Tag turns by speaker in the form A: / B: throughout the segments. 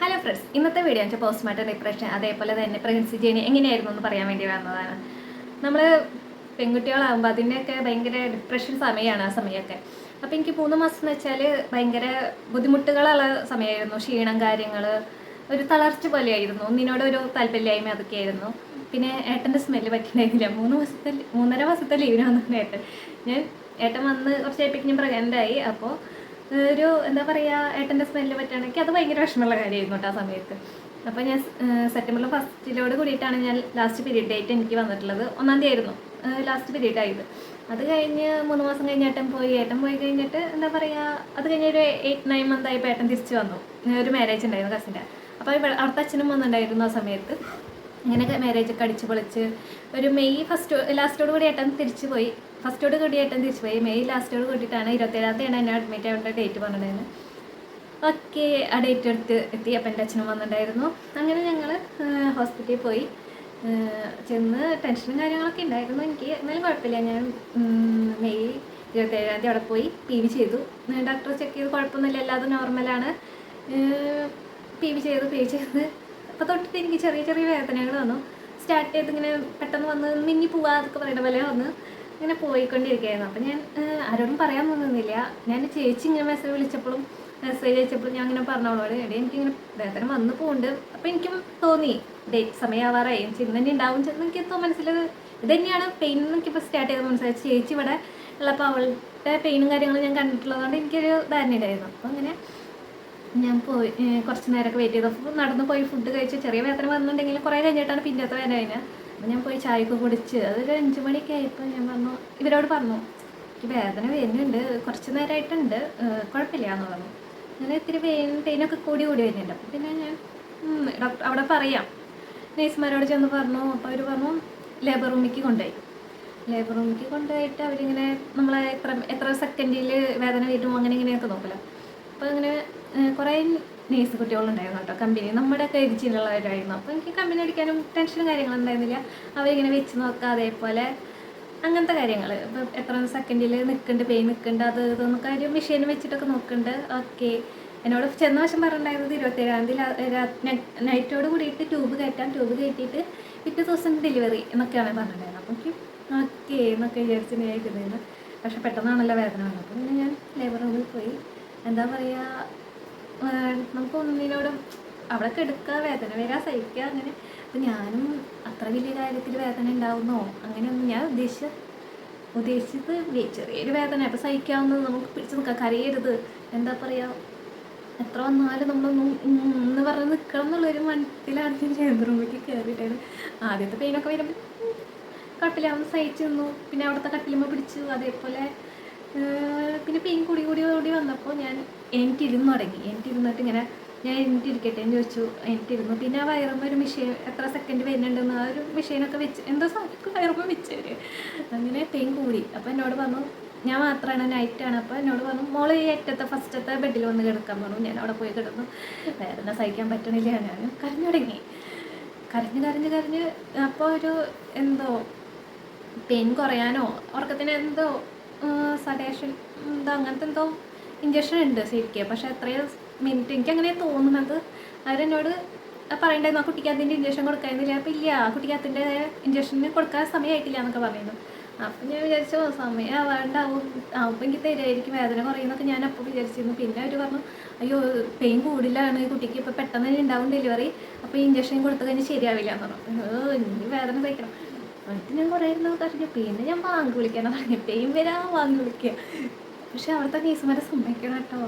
A: Hello friends, ഇന്നത്തെ video വെച്ചാൽ postmortem depression അതേപോലെ തന്നെ പ്രഗ്നൻസി ജേർണി എങ്ങനെയായിരുന്നു എന്ന് പറയാൻ വേണ്ടി വന്നതാണ്. നമ്മൾ പെൺകുട്ടികളാകുമ്പോൾ അതിൻ്റെയൊക്കെ ഭയങ്കര ഡിപ്രഷൻ സമയമാണ് ആ സമയമൊക്കെ. അപ്പോൾ എനിക്ക് 3 മാസം എന്ന് വെച്ചാൽ ഭയങ്കര ബുദ്ധിമുട്ടുകളുള്ള സമയമായിരുന്നു. ക്ഷീണം, കാര്യങ്ങൾ, ഒരു തളർച്ച പോലെയായിരുന്നു. ഒന്നിനോടൊരു താല്പര്യമില്ലായ്മ അതൊക്കെയായിരുന്നു. പിന്നെ ഏട്ടൻ്റെ സ്മെല്ല് പറ്റുന്നുണ്ടായിരുന്നില്ല. 3.5 മാസത്തെ ലീവിന് വന്നു ഏട്ടൻ വന്ന് കുറച്ചായപ്പോഴേക്കും ഞാൻ പ്രഗ്നൻ്റായി. അപ്പോൾ ഒരു എന്താ പറയുക, ഏട്ടൻ്റെ സ്മെല്ല് പറ്റുകയാണെങ്കിൽ അത് ഭയങ്കര വിഷമമുള്ള കാര്യമായിരുന്നു കേട്ടോ ആ സമയത്ത്. അപ്പോൾ ഞാൻ സെപ്റ്റംബർ ഫസ്റ്റിലോട് കൂടിയിട്ടാണ് ഞാൻ ലാസ്റ്റ് പീരീഡ് ഡേറ്റ് എനിക്ക് വന്നിട്ടുള്ളത്. 1-ാം തീയതി ആയിരുന്നു ലാസ്റ്റ് പീരീഡ് ആയത്. അത് കഴിഞ്ഞ് 3 മാസം കഴിഞ്ഞ് ഏട്ടൻ പോയി കഴിഞ്ഞിട്ട് എന്താ പറയുക, അത് കഴിഞ്ഞ് ഒരു 8-9 മന്ത് ആയപ്പോൾ ഏട്ടൻ തിരിച്ച് വന്നു. ഒരു മാരേജ് ഉണ്ടായിരുന്നു കസിൻ്റെ. അപ്പോൾ അവിടുത്തെ അച്ഛനും വന്നിട്ടുണ്ടായിരുന്നു ആ സമയത്ത്. ഇങ്ങനെയൊക്കെ മാരേജൊക്കെ അടിച്ച് പൊളിച്ച് ഒരു മെയ് ലാസ്റ്റോട് കൂടി ഏട്ടൻ തിരിച്ചു പോയി. മെയ് ലാസ്റ്റോട് കൂടിയിട്ടാണ് 27-ാം തീയതിയാണ് എന്നെ അഡ്മിറ്റ് ആവേണ്ട ഡേറ്റ് പറഞ്ഞിട്ടുണ്ടായിരുന്നു. ഓക്കെ, ആ ഡേറ്റ് എത്തി. അപ്പം എൻ്റെ അച്ഛനും വന്നിട്ടുണ്ടായിരുന്നു. അങ്ങനെ ഞങ്ങൾ ഹോസ്പിറ്റലിൽ പോയി. ചെന്ന് ടെൻഷനും കാര്യങ്ങളൊക്കെ ഉണ്ടായിരുന്നു എനിക്ക്. എന്നാലും കുഴപ്പമില്ല. ഞാൻ മെയ് 27-ാം തീയതി അവിടെ പോയി PV ചെയ്തു. ഡോക്ടർ ചെക്ക് ചെയ്ത് കുഴപ്പമൊന്നുമില്ല, എല്ലാതും നോർമലാണ്. PV ചെയ്ത് അപ്പോൾ തൊട്ടിട്ട് എനിക്ക് ചെറിയ ചെറിയ വേദനകൾ വന്നു. സ്റ്റാർട്ട് ചെയ്ത് ഇങ്ങനെ പെട്ടെന്ന് വന്ന് മിന്നി പോവാ അതൊക്കെ പറയുന്ന പോലെ വന്ന് ഇങ്ങനെ പോയിക്കൊണ്ടിരിക്കുകയായിരുന്നു. അപ്പം ഞാൻ ആരോടും പറയാൻ തോന്നുന്നില്ല. ഞാൻ ചേച്ചി ഇങ്ങനെ മെസ്സേജ് അയച്ചപ്പോഴും ഞാൻ ഇങ്ങനെ പറഞ്ഞവളോട്, എനിക്കിങ്ങനെ വേദന വന്നു പോകുന്നുണ്ട്. അപ്പോൾ എനിക്കും തോന്നി ഡേറ്റ് സമയമാവാറായി, ഇന്ന് തന്നെ ഉണ്ടാവും ചെന്ന് എനിക്ക് മനസ്സിൽ ഇത് തന്നെയാണ് പെയിൻ എനിക്കിപ്പോൾ സ്റ്റാർട്ട് ചെയ്ത് മനസ്സിലായി. ചേച്ചി ഇവിടെ ഉള്ളപ്പോൾ അവളുടെ പെയിനും കാര്യങ്ങളും ഞാൻ കണ്ടിട്ടുള്ളതുകൊണ്ട് എനിക്കൊരു ധാരണ ഉണ്ടായിരുന്നു. അപ്പോൾ അങ്ങനെ ഞാൻ പോയി കുറച്ച് നേരമൊക്കെ വെയിറ്റ് ചെയ്തപ്പോൾ നടന്ന് പോയി ഫുഡ് കഴിച്ച് ചെറിയ വേദന വന്നിട്ടുണ്ടെങ്കിലും കുറേ കഴിഞ്ഞിട്ടാണ് പിന്നത്തെ വേദന കഴിഞ്ഞത്. അപ്പോൾ ഞാൻ പോയി ചായയൊക്കെ കുടിച്ച് അതൊരു 5 മണിയൊക്കെ ആയപ്പോൾ ഞാൻ ഇവരോട് പറഞ്ഞു എനിക്ക് വേദന വരുന്നുണ്ട്, കുറച്ച് നേരമായിട്ടുണ്ട്, കുഴപ്പമില്ല എന്ന് പറഞ്ഞു. അങ്ങനെ ഇത്തിരി പെയിനൊക്കെ കൂടി വരുന്നുണ്ട്. അപ്പോൾ പിന്നെ ഞാൻ ഡോക്ടർ അവിടെ പറയാം നേഴ്സുമാരോട് ചെന്ന് പറഞ്ഞു. അപ്പോൾ അവർ പറഞ്ഞു ലേബർ റൂമിലേക്ക് കൊണ്ടുപോയിട്ട് അവരിങ്ങനെ നമ്മളെ എത്ര സെക്കൻഡിൽ വേദന വരും അങ്ങനെ ഇങ്ങനെയൊക്കെ നോക്കല്ലോ. അപ്പോൾ അങ്ങനെ കുറേ നേഴ്സ് കുട്ടികളുണ്ടായിരുന്നു കേട്ടോ. കമ്പനി നമ്മുടെ ഏജിലുള്ളവരായിരുന്നു. അപ്പോൾ എനിക്ക് കമ്പനി അടിക്കാനും ടെൻഷനും കാര്യങ്ങളും ഉണ്ടായിരുന്നില്ല. അവരിങ്ങനെ വെച്ച് നോക്കുക, അതേപോലെ അങ്ങനത്തെ കാര്യങ്ങൾ. ഇപ്പോൾ എത്ര സെക്കൻഡിൽ പെയിൻ നിൽക്കുന്നുണ്ട് അത് ഇതൊന്നൊക്കെ ഒരു മെഷീൻ വെച്ചിട്ടൊക്കെ നോക്കുന്നുണ്ട്. ഓക്കെ, എന്നോട് ചെന്ന വശം പറഞ്ഞിട്ടുണ്ടായിരുന്നത് 27-ാം തീയതി നൈറ്റോട് കൂടിയിട്ട് ട്യൂബ് കയറ്റിയിട്ട് പിറ്റേ ദിവസം ഡെലിവറി എന്നൊക്കെയാണ് പറഞ്ഞിട്ടുണ്ടായിരുന്നത്. അപ്പോൾ എനിക്ക് ഓക്കെ എന്നൊക്കെ വിചാരിച്ച് ഞാൻ പക്ഷെ പെട്ടെന്നാണല്ലോ വേദന വന്നത്. അപ്പോൾ പിന്നെ ഞാൻ ലേബർ റൂമിൽ പോയി. എന്താ പറയുക, നമുക്ക് ഒന്നിനോടും അവിടെ കിടക്കുക, വേദന വരാൻ സഹിക്കുക അങ്ങനെ. അപ്പം ഞാനും അത്ര വലിയ കാര്യത്തിൽ വേദന ഉണ്ടാവുന്നോ അങ്ങനെയൊന്നും ഞാൻ ഉദ്ദേശിച്ചത് ചെറിയൊരു വേദന അപ്പോൾ സഹിക്കാവുന്നത്, നമുക്ക് പിടിച്ച് നിൽക്കാം, കരയരുത്, എന്താ പറയുക, എത്ര വന്നാലും നമ്മളൊന്നും എന്ന് പറഞ്ഞ് നിൽക്കണം എന്നുള്ളൊരു മനസ്സിലാണ് ഞാൻ ലേബർ റൂമിലേക്ക് കയറിയിട്ടാണ്. ആദ്യത്തെ പെയിനൊക്കെ വരുമ്പോൾ കുഴപ്പമില്ല, ഒന്ന് സഹിച്ച് നിന്നു. പിന്നെ അവിടുത്തെ കട്ടിലുമ്പോൾ പിടിച്ചു. അതേപോലെ പിന്നെ പെയിൻ കൂടി വന്നപ്പോൾ ഞാൻ എനിക്കിരുന്ന് തുടങ്ങി. എനിക്കിരുന്നിട്ട് ഇങ്ങനെ ഞാൻ എനിക്കിരിക്കട്ടെ എന്ന് ചോദിച്ചു. എനിക്കിരുന്നു. പിന്നെ ആ വയറുമ്പോൾ ഒരു മെഷീൻ എത്ര സെക്കൻഡ് വരുന്നുണ്ടെന്ന് ആ ഒരു മെഷീനൊക്കെ വെച്ച് എന്തോ സാധനം വയറുമ്പോൾ വെച്ചവർ അങ്ങനെ പെയിൻ കൂടി. അപ്പോൾ എന്നോട് പറഞ്ഞു, ഞാൻ മാത്രമാണ് നൈറ്റാണ്. അപ്പോൾ എന്നോട് പറഞ്ഞു മോൾ ഈ ഫസ്റ്റത്തെ ബെഡിൽ വന്ന് കിടക്കാൻ പറഞ്ഞു. ഞാൻ അവിടെ പോയി കിടന്നു. വേദന സഹിക്കാൻ പറ്റണില്ല. ഞാൻ കരഞ്ഞു തുടങ്ങി. കരഞ്ഞ് അപ്പോൾ ഒരു എന്തോ പെയിൻ കുറയാനോ ഉറക്കത്തിന് എന്തോ സഡേഷൻ എന്തോ അങ്ങനത്തെ എന്തോ ഇഞ്ചക്ഷൻ ഉണ്ട് ശരിക്കും. പക്ഷേ എത്രയോ മിനിറ്റ് എനിക്കങ്ങനെ തോന്നുന്നത്. അവരെന്നോട് പറയണ്ടായിരുന്നു ആ കുട്ടിക്ക് അതിൻ്റെ ഇഞ്ചക്ഷൻ കൊടുക്കാനില്ല. അപ്പോൾ ഇല്ല, ആ കുട്ടിക്ക് അതിൻ്റെ ഇഞ്ചക്ഷന് കൊടുക്കാൻ സമയമായിട്ടില്ല എന്നൊക്കെ പറയുന്നു. അപ്പം ഞാൻ വിചാരിച്ചു സമയം ആവാണ്ടാവും, ആവുമ്പോൾ എനിക്ക് തരുമായിരിക്കും, വേദന കുറയുന്നൊക്കെ ഞാൻ അപ്പോൾ വിചാരിച്ചിരുന്നു. പിന്നെ അവർ പറഞ്ഞു അയ്യോ പെയിൻ കൂടുതലാണ് കുട്ടിക്ക്, ഇപ്പോൾ പെട്ടെന്ന് തന്നെ ഉണ്ടാവും ഡെലിവറി, അപ്പോൾ ഇഞ്ചക്ഷൻ കൊടുത്തു കഴിഞ്ഞാൽ ശരിയാവില്ല എന്ന് പറഞ്ഞു. എനിക്ക് വേദന സഹിക്കണം. എന്നിട്ട് ഞാൻ കുറേ ഇരുന്ന് കരഞ്ഞു. പിന്നെ ഞാൻ വാങ്ങി വിളിക്കാനാണ് പറഞ്ഞത്, പെയിൻ വരാൻ വാങ്ങി വിളിക്കുക. പക്ഷെ അവിടുത്തെ കേസുമാരെ സമ്മതിക്കണം കേട്ടോ.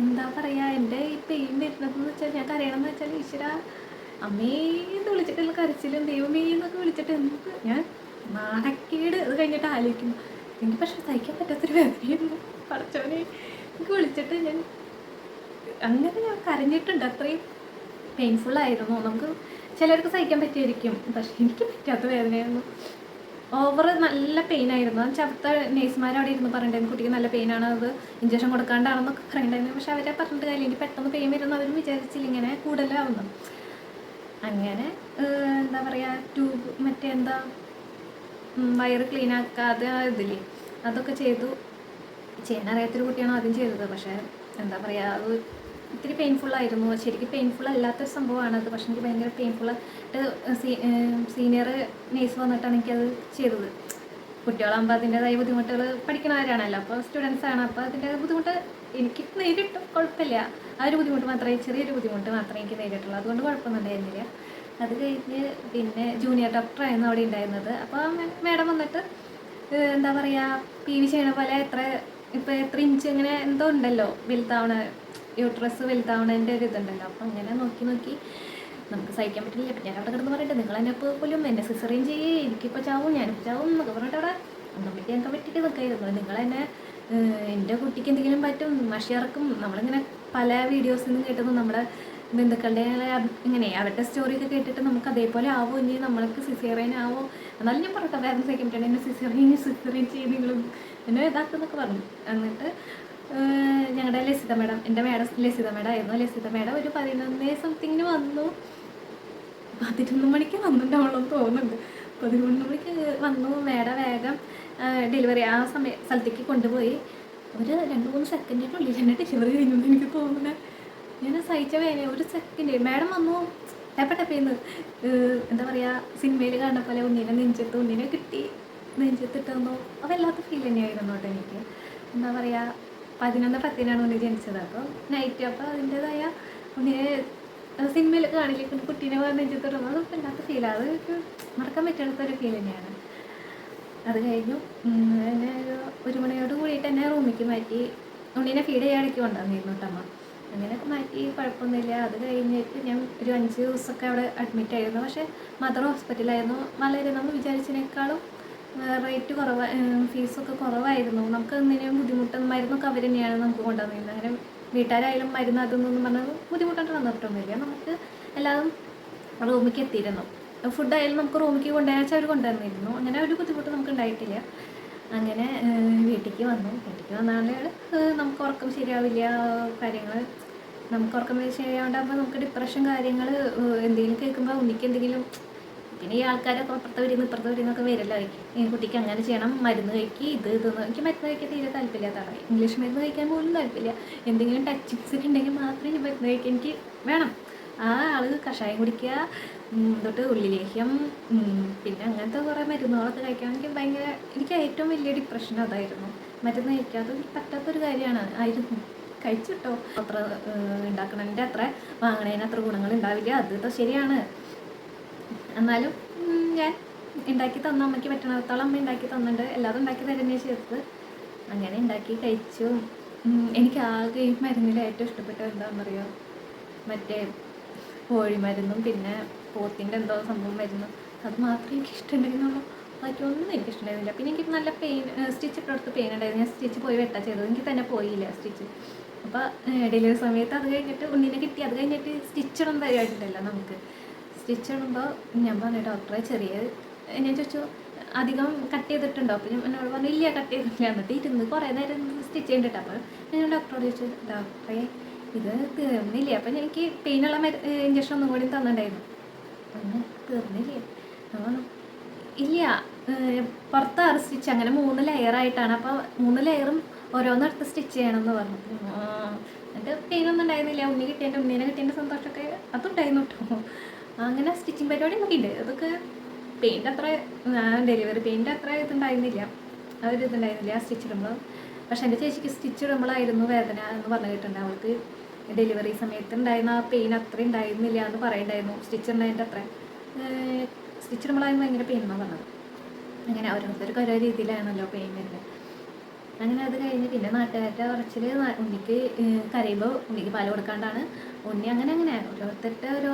A: എന്താ പറയുക, എൻ്റെ ഈ പെയിൻ വരുന്നതെന്ന് വെച്ചാൽ ഞാൻ കരയണമെന്ന് വെച്ചാൽ ഈശ്വര അമ്മേന്ന് വിളിച്ചിട്ടുള്ള കരച്ചിലും ദൈവമേന്നൊക്കെ വിളിച്ചിട്ട് എന്ത് ഞാൻ നാണക്കേട് അത് കഴിഞ്ഞിട്ട് ആലോചിക്കുന്നു. എനിക്ക് പക്ഷെ സഹിക്കാൻ പറ്റാത്തൊരു വേദനയായിരുന്നു. പഠിച്ചവനെ എനിക്ക് വിളിച്ചിട്ട് ഞാൻ കരഞ്ഞിട്ടുണ്ട്. അത്രയും പെയിൻഫുള്ളായിരുന്നു. നമുക്ക് ചിലർക്ക് സഹിക്കാൻ പറ്റിയായിരിക്കും, പക്ഷെ എനിക്ക് പറ്റാത്ത വേദനയായിരുന്നു. ഓവർ നല്ല പെയിനായിരുന്നു. അവിടുത്തെ നേഴ്സുമാരവിടെ ഇരുന്ന് പറഞ്ഞിട്ടുണ്ടായിരുന്നു കുട്ടിക്ക് നല്ല പെയിനാണ്, അത് ഇഞ്ചക്ഷൻ കൊടുക്കാണ്ടാണെന്നൊക്കെ പറയണ്ടായിരുന്നു. പക്ഷെ അവരെ പറഞ്ഞിട്ട് കാര്യം എനിക്ക് പെട്ടെന്ന് പെയിൻ വരുന്ന അവരും വിചാരിച്ചില്ല ഇങ്ങനെ കൂടുതലാവുന്നു. അങ്ങനെ എന്താ പറയുക, ട്യൂബ് മറ്റേ എന്താ വയറ് ക്ലീൻ ആക്കാതെ ഇതില്ലേ അതൊക്കെ ചെയ്തു. ചെയ്യാനറിയാത്തൊരു കുട്ടിയാണ് ആദ്യം ചെയ്തത്. പക്ഷേ എന്താ പറയുക, അത് ഇത്തിരി പെയിൻഫുള്ളായിരുന്നു. ശരിക്കും പെയിൻഫുൾ അല്ലാത്തൊരു സംഭവമാണത്. പക്ഷേ എനിക്ക് ഭയങ്കര പെയിൻഫുള്ളായിട്ട് സീനിയർ നേഴ്സ് വന്നിട്ടാണ് എനിക്കത് ചെയ്തത്. കുട്ടികളാകുമ്പോൾ അതിൻ്റെതായ ബുദ്ധിമുട്ടുകൾ പഠിക്കണവരാണല്ലോ, അപ്പോൾ സ്റ്റുഡൻസാണ്, അപ്പോൾ അതിൻ്റെ ബുദ്ധിമുട്ട് എനിക്ക് നേരിട്ടും കുഴപ്പമില്ല. ആ ഒരു ബുദ്ധിമുട്ട് മാത്രമേ, ചെറിയൊരു ബുദ്ധിമുട്ട് മാത്രമേ എനിക്ക് നേരിട്ടുള്ളൂ. അതുകൊണ്ട് കുഴപ്പമൊന്നും ഉണ്ടായിരുന്നില്ല. അത് കഴിഞ്ഞ് പിന്നെ ജൂനിയർ ഡോക്ടറായിരുന്നു അവിടെ ഉണ്ടായിരുന്നത്. അപ്പോൾ മാഡം വന്നിട്ട് എന്താ പറയുക, PV ചെയ്യണ പോലെ എത്ര ഇഞ്ച് ഇങ്ങനെ എന്തോ ഉണ്ടല്ലോ, വലുതാവണ യൂട്രസ് വലുതാവണതിൻ്റെ ഒരു ഇതുണ്ടല്ലോ. അപ്പോൾ അങ്ങനെ നോക്കി നമുക്ക് സഹിക്കാൻ പറ്റില്ല. അപ്പം ഞാൻ അവിടെ കിടന്ന് പറയട്ടെ, നിങ്ങൾ എന്നെ ഇപ്പോൾ പോലും എന്നെ സിസറിൻ ചെയ്യേ, എനിക്കിപ്പോൾ ചാവും, ഞാനിപ്പോൾ ചാവും എന്നൊക്കെ പറഞ്ഞിട്ട് അവിടെ നമുക്ക് ഞങ്ങൾക്ക് പറ്റിയിട്ട് നിൽക്കായിരുന്നു. നിങ്ങളെന്നെ എൻ്റെ കുട്ടിക്ക് എന്തെങ്കിലും പറ്റും, മഷിയിറക്കും. നമ്മളിങ്ങനെ പല വീഡിയോസിൽ നിന്ന് കേട്ടത് നമ്മുടെ ബന്ധുക്കളുടെ ഇങ്ങനെ അവരുടെ സ്റ്റോറിയൊക്കെ കേട്ടിട്ട് നമുക്ക് അതേപോലെ ആവോ, ഇനി നമ്മൾക്ക് സിസേറിയൻ ആവോ. എന്നാലും ഞാൻ പറഞ്ഞിട്ട് വേറെ സഹിക്കാൻ പറ്റണം, എന്നെ സിസേറിയൻ ചെയ്ത് നിങ്ങളും എന്നെ ഇതാക്കുന്നൊക്കെ പറഞ്ഞു. എന്നിട്ട് ഞങ്ങളുടെ ലസിത മേഡം, എൻ്റെ മേഡം ലസിത മേഡം ആയിരുന്നു. ലസിത മേഡം ഒരു 11 സംതിങ്ങിന് വന്നു. 11 മണിക്ക് വന്നിട്ടുണ്ടാവുള്ളൂ തോന്നുന്നുണ്ട്. 11 മണിക്ക് വന്നു. മേഡം വേഗം ഡെലിവറി ആ സ്ഥലത്തേക്ക് കൊണ്ടുപോയി. ഒരു 2-3 സെക്കൻഡിനുള്ളിൽ തന്നെ ഡെലിവറി കഴിഞ്ഞു എനിക്ക് തോന്നുന്നത്. ഞാൻ സഹിച്ച വേദന ഒരു സെക്കൻഡ്. മാഡം വന്നു ടപ്പേന്ന് എന്താ പറയുക, സിനിമയിൽ കാണുന്ന പോലെ ഉണ്ണിനെ കിട്ടി, നെഞ്ചത്തിട്ട് തന്നു. അതല്ലാത്ത ഫീൽ തന്നെയായിരുന്നു കേട്ടോ എനിക്ക്. എന്താ പറയുക, 11-10 ഉണ്ണി ജനിച്ചത്. അപ്പോൾ നൈറ്റ്, അപ്പോൾ അതിൻ്റെതായ ഉണ്ണിനെ സിനിമയിലൊക്കെ കാണില്ലേ കുട്ടീനെ നെഞ്ചത്തിട്ട് തന്നു. അതൊക്കെ അല്ലാത്ത ഫീലാണ്. അത് മറക്കാൻ പറ്റാത്തൊരു ഫീൽ തന്നെയാണ്. അത് കഴിഞ്ഞു എന്നെ 1 മണിയോട് കൂടിയിട്ട് എന്നെ റൂമിലേക്ക് മാറ്റി. ഉണ്ണീനെ ഫീഡ് ചെയ്യാനൊക്കെ കൊണ്ടുവന്നിരുന്നു കേട്ടമ്മ. അങ്ങനെയൊക്കെ മാറ്റി, കുഴപ്പമൊന്നുമില്ല. അത് കഴിഞ്ഞിട്ട് ഞാൻ ഒരു 5 ദിവസമൊക്കെ അവിടെ അഡ്മിറ്റ് ആയിരുന്നു. പക്ഷേ മദർ ഹോസ്പിറ്റലായിരുന്നു. വളരെ നമ്മൾ വിചാരിച്ചതിനേക്കാളും റേറ്റ് ഫീസൊക്കെ കുറവായിരുന്നു. നമുക്ക് എന്തിനും ബുദ്ധിമുട്ട്, മരുന്നൊക്കെ അവർ തന്നെയാണ് നമുക്ക് കൊണ്ടുവന്നിരുന്നത്. അങ്ങനെ വീട്ടുകാരായാലും മരുന്ന് അതൊന്നും പറഞ്ഞാൽ ബുദ്ധിമുട്ടായിട്ട് വന്നിട്ടൊന്നുമില്ല. നമുക്ക് എല്ലാതും റൂമിലേക്ക് എത്തിയിരുന്നു. ഫുഡായാലും നമുക്ക് റൂമിലേക്ക് കൊണ്ടുവരാച്ചാൽ അവർ കൊണ്ടുവന്നിരുന്നു. അങ്ങനെ ഒരു ബുദ്ധിമുട്ട് നമുക്ക് ഉണ്ടായിട്ടില്ല. അങ്ങനെ വീട്ടിലേക്ക് വന്നാൽ നമുക്ക് ഉറക്കം ശരിയാവില്ല, കാര്യങ്ങൾ നമുക്ക് ഉറക്കം ശരിയാവേണ്ടാകുമ്പോൾ നമുക്ക് ഡിപ്രഷൻ കാര്യങ്ങൾ എന്തെങ്കിലും കേൾക്കുമ്പോൾ ഉണ്ണിക്ക് എന്തെങ്കിലും, പിന്നെ ഈ ആൾക്കാരൊക്കെ ഇപ്പുറത്ത് വരുന്നൊക്കെ വരില്ല. ഈ കുട്ടിക്ക് അങ്ങനെ ചെയ്യണം, മരുന്ന് കഴിക്കി, ഇതെന്ന്. എനിക്ക് മരുന്ന് കഴിക്കാൻ തീരെ താല്പര്യമില്ലാത്ത ആളായി. ഇംഗ്ലീഷ് മരുന്ന് കഴിക്കാൻ പോലും താല്പര്യമില്ല. എന്തെങ്കിലും ടച്ചിങ്സ് ഉണ്ടെങ്കിൽ മാത്രമേ ഈ മരുന്ന് കഴിക്കാൻ എനിക്ക് വേണം. ആ ആൾ കഷായം കുടിക്കുക, തൊട്ട് ഉള്ളിലേഹ്യം, പിന്നെ അങ്ങനത്തെ കുറേ മരുന്നുകളൊക്കെ കഴിക്കാൻ എനിക്ക് ഏറ്റവും വലിയ ഡിപ്രഷൻ അതായിരുന്നു. മരുന്ന് കഴിക്കാതെ പറ്റാത്തൊരു ആയിരുന്നു. കഴിച്ചിട്ടോ, അത്ര ഉണ്ടാക്കണതിൻ്റെ അത്ര വാങ്ങണതിന് അത്ര ഗുണങ്ങൾ ഉണ്ടാവില്ല, അത് ശരിയാണ്. എന്നാലും ഞാൻ ഉണ്ടാക്കി തന്ന അമ്മയ്ക്ക് പറ്റണത്തോളം അമ്മ ഉണ്ടാക്കി തന്നിട്ടുണ്ട്. എല്ലാതും ഉണ്ടാക്കി തരുന്നേ ചെയ്തത്. അങ്ങനെ ഉണ്ടാക്കി കഴിച്ചു. എനിക്ക് ആകെ ഈ മരുന്നിൽ ഏറ്റവും ഇഷ്ടപ്പെട്ടത് എന്താണെന്നറിയോ, മറ്റേ കോഴിമരുന്നും പിന്നെ പോത്തിൻ്റെ എന്തോ സംഭവം മരുന്നും. അത് മാത്രമേ എനിക്ക് ഇഷ്ടമുണ്ടായിരുന്നുള്ളൂ. ബാക്കിയൊന്നും എനിക്ക് ഇഷ്ടമുണ്ടായിരുന്നില്ല. പിന്നെ എനിക്ക് നല്ല സ്റ്റിച്ച് ഇട്ടടുത്ത് പെയിൻ ഉണ്ടായിരുന്നു. ഞാൻ സ്റ്റിച്ച് പോയി വെട്ടാ ചെയ്തത്. എനിക്ക് തന്നെ പോയില്ല സ്റ്റിച്ച്. അപ്പോൾ ഡെലിവറി സമയത്ത് അത് കഴിഞ്ഞിട്ട് ഉണ്ണിനെ കിട്ടി. അത് കഴിഞ്ഞിട്ട് സ്റ്റിച്ച് ഇടുന്ന പരിപാടിയുണ്ടല്ലോ നമുക്ക്. സ്റ്റിച്ച് ഇടുമ്പോൾ ഞാൻ പറഞ്ഞു, ഡോക്ടറെ ഞാൻ ചോദിച്ചു അധികം കട്ട് ചെയ്തിട്ടുണ്ടോ? അപ്പോൾ എന്നോട് പറഞ്ഞു ഇല്ല, കട്ട് ചെയ്തിട്ടില്ല. എന്നിട്ട് കുറേ നേരം സ്റ്റിച്ച് ചെയ്തിട്ട്. അപ്പോൾ ഞാൻ ഡോക്ടറോട് ചോദിച്ചു, ഡോക്ടറെ ഇത് തീർന്നില്ല. അപ്പം എനിക്ക് പെയിനുള്ള ഇഞ്ചക്ഷൻ ഒന്നും കൂടി തന്നിട്ടുണ്ടായിരുന്നു. ഒന്ന് തീർന്നില്ലേ? ഇല്ല, പുറത്ത് 6 സ്റ്റിച്ച്, അങ്ങനെ 3 ലെയറായിട്ടാണ്. അപ്പോൾ 3 ലെയറും ഓരോന്നെടുത്ത് സ്റ്റിച്ച് ചെയ്യണമെന്ന് പറഞ്ഞു. എന്നിട്ട് പെയിനൊന്നും ഉണ്ടായിരുന്നില്ല. ഉണ്ണീനെ കിട്ടിയതിൻ്റെ സന്തോഷമൊക്കെ അതുണ്ടായിരുന്നു കേട്ടോ. അങ്ങനെ സ്റ്റിച്ചിങ് പരിപാടി നോക്കിയിട്ട് അതൊക്കെ പെയിൻ്റ് അത്ര ഡെലിവറി പെയിൻ്റ് അത്ര ഇതുണ്ടായിരുന്നില്ല, ഇതുണ്ടായിരുന്നില്ല സ്റ്റിച്ച് ഇടുമ്പോൾ. പക്ഷെ എൻ്റെ ചേച്ചിക്ക് സ്റ്റിച്ച് ഇടുമ്പോഴായിരുന്നു വേദന എന്ന് പറഞ്ഞു കേട്ടിട്ടുണ്ട്. അവൾക്ക് ഡെലിവറി സമയത്ത് ഉണ്ടായിരുന്ന ആ പെയിൻ അത്ര ഉണ്ടായിരുന്നില്ല എന്ന് പറയുന്നുണ്ടായിരുന്നു. സ്റ്റിച്ച് ഉണ്ടായതിൻ്റെ അത്ര സ്റ്റിച്ച് ഇടുമ്പോഴായിരുന്നു ഭയങ്കര പെയിൻ എന്നാണ് പറഞ്ഞത്. അങ്ങനെ ഓരോരുത്തർക്ക് ഓരോ രീതിയിലാണല്ലോ പെയിൻ വരുന്നത്. അങ്ങനെ അത് കഴിഞ്ഞ് പിന്നെ നാട്ടുകാരുടെ കുറച്ചിൽ ഉണ്ണിക്ക് കരയുമ്പോൾ ഉണ്ണിക്ക് പാൽ കൊടുക്കാണ്ടാണ് ഉണ്ണി അങ്ങനെ ഓരോരുത്തരുടെ ഓരോ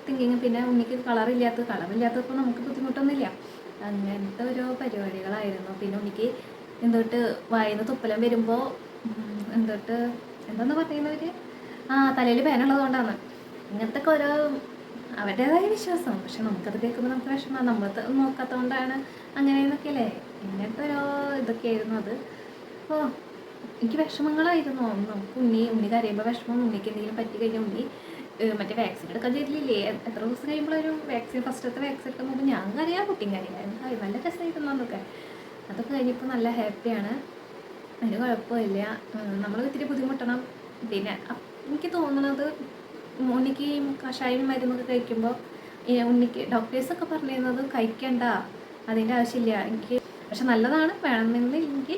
A: തിങ്കിങ്. പിന്നെ ഉണ്ണിക്ക് കളറില്ലാത്തപ്പോൾ നമുക്ക് ബുദ്ധിമുട്ടൊന്നുമില്ല. അങ്ങനത്തെ ഓരോ പരിപാടികളായിരുന്നു. പിന്നെ ഉണ്ണിക്ക് എന്തോട്ട് വായിന്ന് തുപ്പലം വരുമ്പോൾ എന്താന്ന് പറയുന്നവർ തലയിൽ പേനുള്ളത് കൊണ്ടാണ്. ഇങ്ങനത്തെ ഒക്കെ ഓരോ അവരുടേതായ വിശ്വാസം. പക്ഷെ നമുക്കത് കേൾക്കുമ്പോൾ നമുക്ക് വിഷമമാണ്. നമ്മൾ നോക്കാത്തതുകൊണ്ടാണ് അങ്ങനെയെന്നൊക്കെ അല്ലേ. ഇങ്ങനത്തെ ഓരോ ഇതൊക്കെയായിരുന്നു അത്. അപ്പോൾ എനിക്ക് വിഷമങ്ങളായിരുന്നു. നമുക്ക് ഉണ്ണി കരയുമ്പോൾ വിഷമം, ഉണ്ണിക്ക് എന്തെങ്കിലും പറ്റി കഴിഞ്ഞാൽ ഉണ്ണി മറ്റേ വാക്സിൻ എടുക്കാൻ ചെയ്തില്ലേ, എത്ര ദിവസം കഴിയുമ്പോഴൊരു ഫസ്റ്റത്തെ വാക്സിൻ എടുക്കാൻ പോകുമ്പോൾ ഞാൻ കരയാ, കുട്ടിയും കരയായിരുന്നു. നല്ല രസമായിരുന്നു അതൊക്കെ. അതൊക്കെ കഴിഞ്ഞപ്പോൾ നല്ല ഹാപ്പിയാണ്, അതിന് കുഴപ്പമില്ല. നമ്മൾ ഇത്തിരി ബുദ്ധിമുട്ടണം. പിന്നെ എനിക്ക് തോന്നുന്നത് ഉണ്ണിക്ക് ഈ കഷായം മരുന്നൊക്കെ കഴിക്കുമ്പോൾ ഉണ്ണിക്ക് ഡോക്ടേഴ്സൊക്കെ പറഞ്ഞിരുന്നത് കഴിക്കണ്ട, അതിൻ്റെ ആവശ്യമില്ല. എനിക്ക് പക്ഷെ നല്ലതാണ്, വേണമെന്ന് എനിക്ക്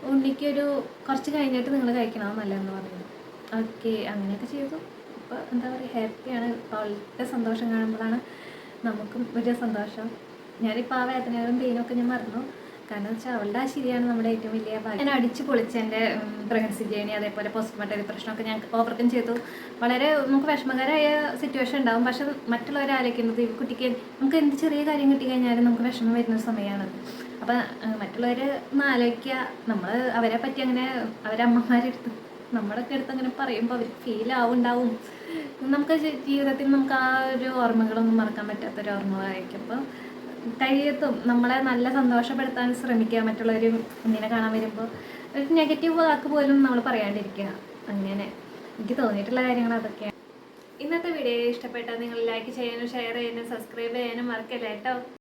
A: ഉണ്ണിക്കൊരു കുറച്ച് കഴിഞ്ഞിട്ട് നിങ്ങൾ കഴിക്കണം നല്ലതെന്ന് പറയുന്നത്. ഓക്കെ, അങ്ങനെയൊക്കെ ചെയ്തു. അപ്പോൾ എന്താ പറയുക, ഹാപ്പിയാണ്. അവളുടെ സന്തോഷം കാണുമ്പോഴാണ് നമുക്കും ഒരു സന്തോഷം. ഞാനിപ്പോൾ ആ വേദനകളും പെയിനൊക്കെ ഞാൻ മറന്നു. കാരണം വെച്ചാൽ അവളുടെ ആ ശരിയാണ് നമ്മുടെ ഏറ്റവും വലിയ ഭാഗ്യം. ഞാൻ അടിച്ച് പൊളിച്ച് എൻ്റെ പ്രഗ്നൻസി ജേണി, അതേപോലെ പോസ്റ്റ്മോർട്ടം പ്രശ്നമൊക്കെ ഞാൻ ഓവർകം ചെയ്തു. വളരെ നമുക്ക് വിഷമകരമായ സിറ്റുവേഷൻ ഉണ്ടാകും. പക്ഷെ മറ്റുള്ളവരെ ആലോചിക്കുന്നത്, ഈ കുട്ടിക്ക് നമുക്ക് എന്ത് ചെറിയ കാര്യം കിട്ടിക്കഴിഞ്ഞാലും നമുക്ക് വിഷമം വരുന്ന സമയമാണ്. അപ്പം മറ്റുള്ളവർ ഒന്ന് ആലോചിക്കുക, നമ്മൾ അവരെ പറ്റി അങ്ങനെ അവരമ്മമാരെടുത്ത് നമ്മുടെയൊക്കെ അടുത്ത് അങ്ങനെ പറയുമ്പോൾ അവർക്ക് ഫീൽ ആവുണ്ടാവും. നമുക്ക് ജീവിതത്തിൽ നമുക്ക് ആ ഒരു ഓർമ്മകളൊന്നും മറക്കാൻ പറ്റാത്തൊരു ഓർമ്മകളായിരിക്കും. അപ്പോൾ കഴിയത്തും നമ്മളെ നല്ല സന്തോഷപ്പെടുത്താൻ ശ്രമിക്കുക. മറ്റുള്ളവർ ഇങ്ങനെ കാണാൻ വരുമ്പോൾ ഒരു നെഗറ്റീവ് വാക്ക് പോലും നമ്മൾ പറയാണ്ടിരിക്കുക. അങ്ങനെ എനിക്ക് തോന്നിയിട്ടുള്ള കാര്യങ്ങൾ അതൊക്കെയാണ്. ഇന്നത്തെ വീഡിയോ ഇഷ്ടപ്പെട്ടാൽ നിങ്ങൾ ലൈക്ക് ചെയ്യാനും ഷെയർ ചെയ്യാനും സബ്സ്ക്രൈബ് ചെയ്യാനും മറക്കല്ല കേട്ടോ.